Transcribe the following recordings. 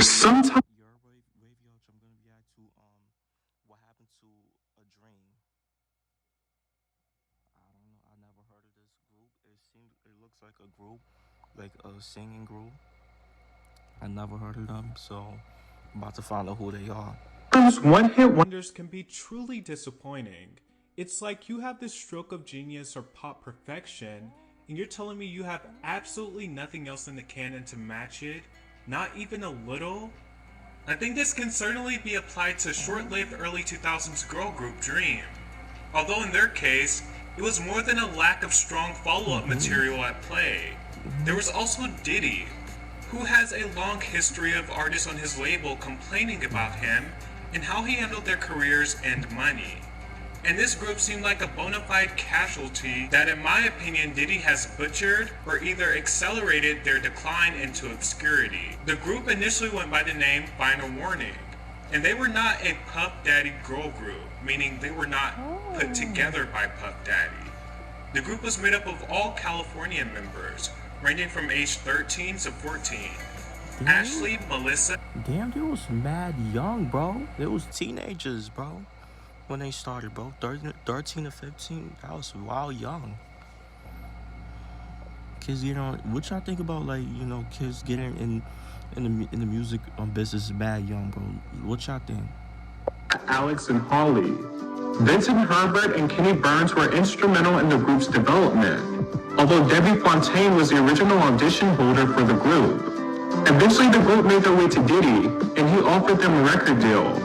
Sometimes Your WavyOcho, I'm gonna react to what happened to a dream. I don't know. I never heard of this group. It looks like a group, like a singing group. I never heard of them, so I'm about to find out who they are. one-hit wonders can be truly disappointing. It's like you have this stroke of genius or pop perfection, and you're telling me you have absolutely nothing else in the canon to match it? Not even a little? I think this can certainly be applied to short-lived early 2000s girl group Dream. Although in their case, it was more than a lack of strong follow-up material at play. There was also Diddy, who has a long history of artists on his label complaining about him and how he handled their careers and money. And this group seemed like a bona fide casualty that, in my opinion, Diddy has butchered or either accelerated their decline into obscurity. The group initially went by the name Final Warning, and they were not a Puff Daddy girl group, meaning they were not put together by Puff Daddy. The group was made up of all California members, ranging from age 13 to 14. Damn. Ashley, Melissa. Damn, they was mad young, bro. They was teenagers, bro. When they started, bro, 13 to 15, that was wild young. Kids, what y'all think about, like, kids getting in the music business bad young, bro? What y'all think? Alex and Holly. Vincent Herbert and Kenny Burns were instrumental in the group's development, although Debbie Fontaine was the original audition holder for the group. Eventually, the group made their way to Diddy, and he offered them a record deal.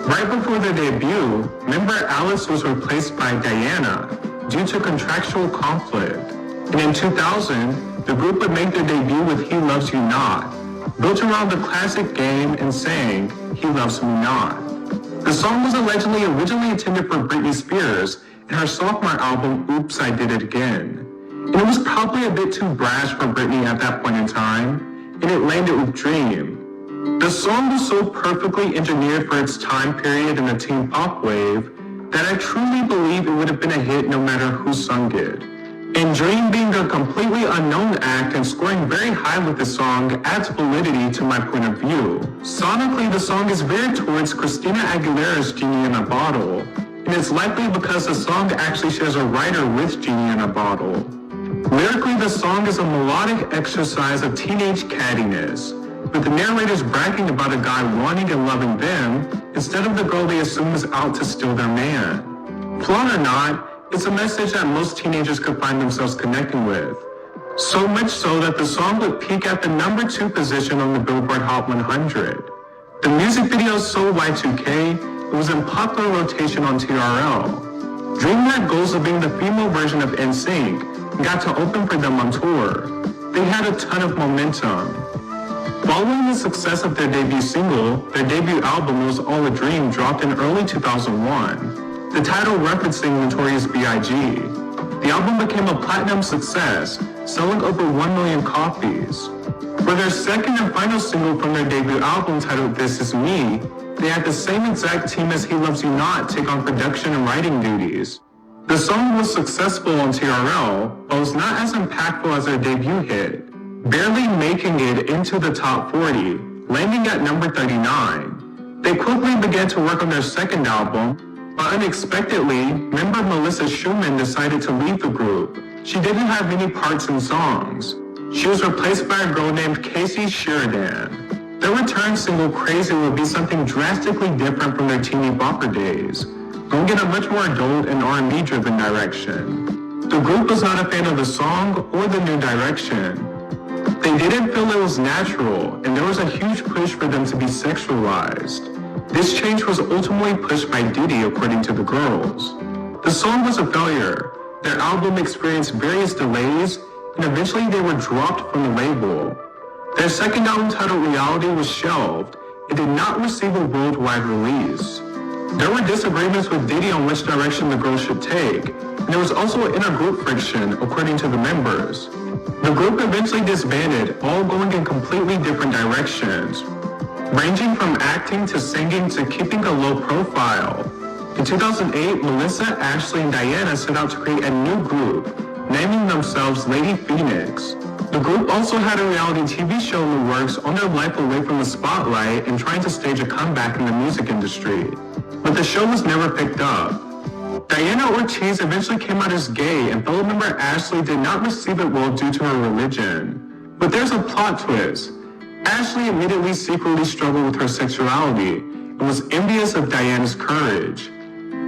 Right before their debut, member Alice was replaced by Diana due to contractual conflict. And in 2000, the group would make their debut with He Loves You Not, built around the classic game and sang He Loves Me Not. The song was allegedly originally intended for Britney Spears in her sophomore album, Oops, I Did It Again. And it was probably a bit too brash for Britney at that point in time, and it landed with Dream. The song was so perfectly engineered for its time period in the teen pop wave that I truly believe it would have been a hit no matter who sung it. And Dream being a completely unknown act and scoring very high with the song adds validity to my point of view. Sonically, the song is veered towards Christina Aguilera's Genie in a Bottle, and it's likely because the song actually shares a writer with Genie in a Bottle. Lyrically, the song is a melodic exercise of teenage cattiness, with the narrators bragging about a guy wanting and loving them instead of the girl they assume is out to steal their man. Flawed or not, it's a message that most teenagers could find themselves connecting with. So much so that the song would peak at the number 2 position on the Billboard Hot 100. The music video is so Y2K, it was in popular rotation on TRL. Dream had goals of being the female version of NSYNC and got to open for them on tour. They had a ton of momentum. Following the success of their debut single, their debut album Was All a Dream dropped in early 2001, the title referencing Notorious B.I.G. The album became a platinum success, selling over 1 million copies. For their second and final single from their debut album titled This Is Me, they had the same exact team as He Loves You Not take on production and writing duties. The song was successful on TRL, but was not as impactful as their debut hit, barely making it into the top 40, landing at number 39. They quickly began to work on their second album, but unexpectedly, member Melissa Schumann decided to leave the group. She didn't have many parts in songs. She was replaced by a girl named Casey Sheridan. Their return single, Crazy, would be something drastically different from their teeny bopper days, going in a much more adult and R&B driven direction. The group was not a fan of the song or the new direction. They didn't feel it was natural, and there was a huge push for them to be sexualized. This change was ultimately pushed by Diddy, according to the girls. The song was a failure. Their album experienced various delays, and eventually they were dropped from the label. Their second album, titled Reality, was shelved. It did not receive a worldwide release. There were disagreements with Diddy on which direction the girls should take, and there was also intergroup friction, according to the members. The group eventually disbanded, all going in completely different directions, ranging from acting to singing to keeping a low profile. In 2008, Melissa, Ashley, and Diana set out to create a new group, naming themselves Lady Phoenix. The group also had a reality TV show in the works on their life away from the spotlight and trying to stage a comeback in the music industry. But the show was never picked up. Diana Ortiz eventually came out as gay, and fellow member Ashley did not receive it well due to her religion. But there's a plot twist. Ashley immediately secretly struggled with her sexuality and was envious of Diana's courage.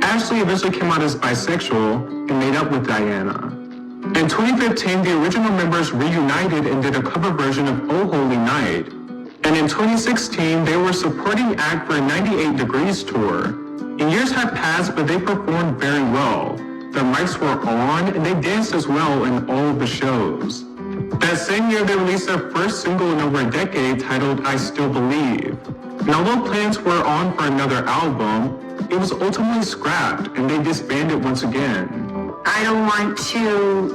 Ashley eventually came out as bisexual and made up with Diana. In 2015, the original members reunited and did a cover version of Oh Holy Night. And in 2016, they were supporting act for a 98 Degrees tour. And years have passed, but they performed very well. Their mics were on, and they danced as well in all of the shows. That same year, they released their first single in over a decade titled I Still Believe. And although plans were on for another album, it was ultimately scrapped, and they disbanded once again. I don't want to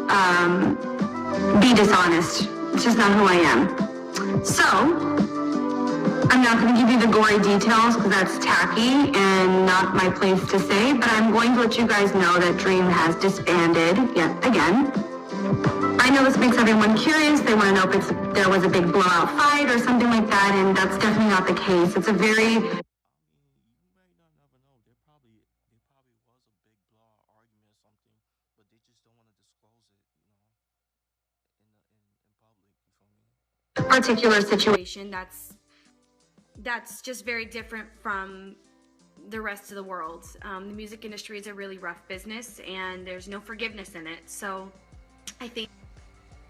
be dishonest. It's just not who I am. So, I'm not going to give you the gory details because that's tacky and not my place to say, but I'm going to let you guys know that Dream has disbanded yet again. I know this makes everyone curious. They want to know if there was a big blowout fight or something like that, and that's definitely not the case. It's a very... You might not never know. There probably was a big blowout argument or something, but they just don't want to disclose it, in public. You feel me? particular situation that's just very different from the rest of the world. The music industry is a really rough business and there's no forgiveness in it. So I think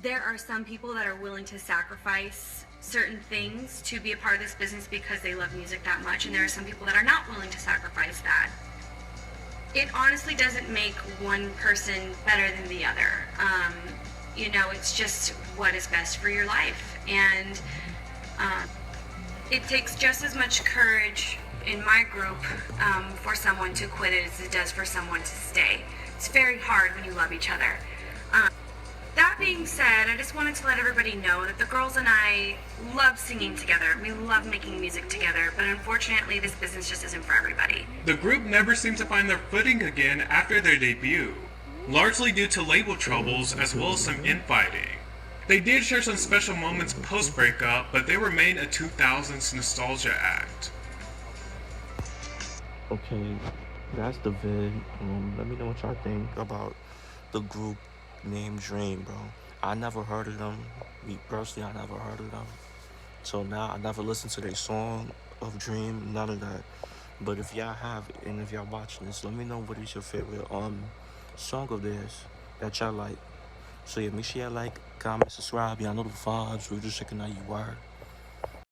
there are some people that are willing to sacrifice certain things to be a part of this business because they love music that much, and there are some people that are not willing to sacrifice that. It honestly doesn't make one person better than the other. It's just what is best for your life. And it takes just as much courage in my group for someone to quit it as it does for someone to stay. It's very hard when you love each other. That being said, I just wanted to let everybody know that the girls and I love singing together. We love making music together, but unfortunately this business just isn't for everybody. The group never seemed to find their footing again after their debut, largely due to label troubles as well as some infighting. They did share some special moments post-breakup, but they remain a 2000s nostalgia act. Okay, that's the vid. Let me know what y'all think about the group named Dream, bro. I never heard of them. Me personally, I never heard of them. So now I never listened to their song of Dream, none of that. But if y'all have, and if y'all watching this, let me know what is your favorite song of theirs that y'all like. So yeah, make sure y'all like, comment, subscribe. Y'all know the vibes. We're just checking out you are.